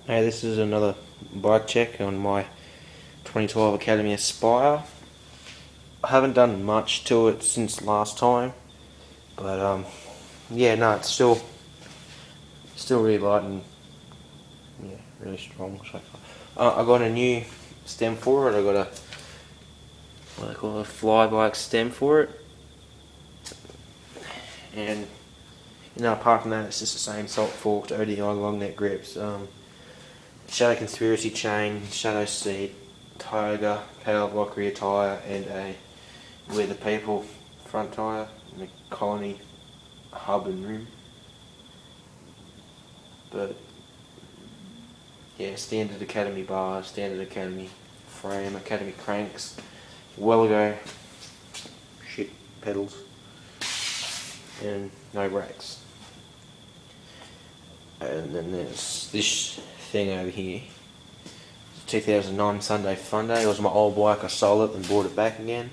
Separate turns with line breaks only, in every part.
Hey, this is another bike check on my 2012 Academy Aspire. I haven't done much to it since last time, but yeah, no, it's still really light and yeah, really strong. I got a new stem for it. I got a what they call a fly bike stem for it, and apart from that, it's just the same salt forked ODI long neck grips. Shadow Conspiracy chain, Shadow seat, Tiger, power block rear tyre, and a We're the People front tyre, and the Colony hub and rim. But yeah, standard Academy bars, standard Academy frame, Academy cranks, well ago shit pedals, and no brakes. And then there's this thing over here. 2009 Sunday Funday. It was my old bike. I sold it and bought it back again.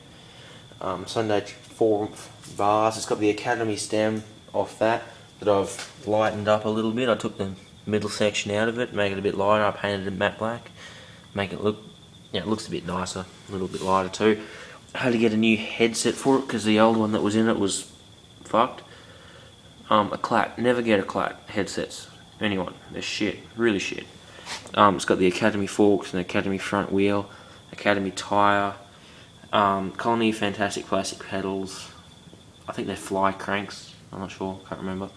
Sunday 4 bars. It's got the Academy stem off that I've lightened up a little bit. I took the middle section out of it, make it a bit lighter. I painted it matte black, make it look, yeah, it looks a bit nicer, a little bit lighter too. I had to get a new headset for it because the old one that was in it was fucked. A Clack, never get a Clack headsets. Anyone, they're shit, really shit. It's got the Academy forks and Academy front wheel, Academy tyre, Colony fantastic plastic pedals. I think they're fly cranks. I'm not sure, can't remember.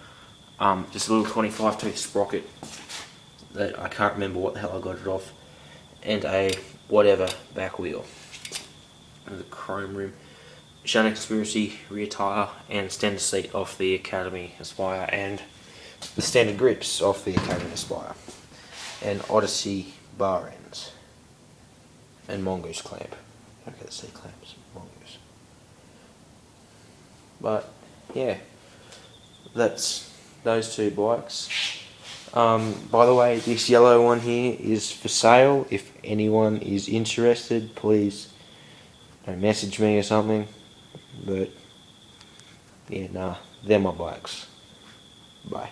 Just a little 25 tooth sprocket that I can't remember what the hell I got it off, and a whatever back wheel. With a chrome rim. Shadow Conspiracy rear tyre and standard seat off the Academy Aspire, and the standard grips off the Academy Aspire, and Odyssey bar ends, and Mongoose clamp. Okay, the C clamps, Mongoose. But yeah, that's those two bikes. By the way, this yellow one here is for sale. If anyone is interested, please message me or something. But yeah, nah, they're my bikes. Bye.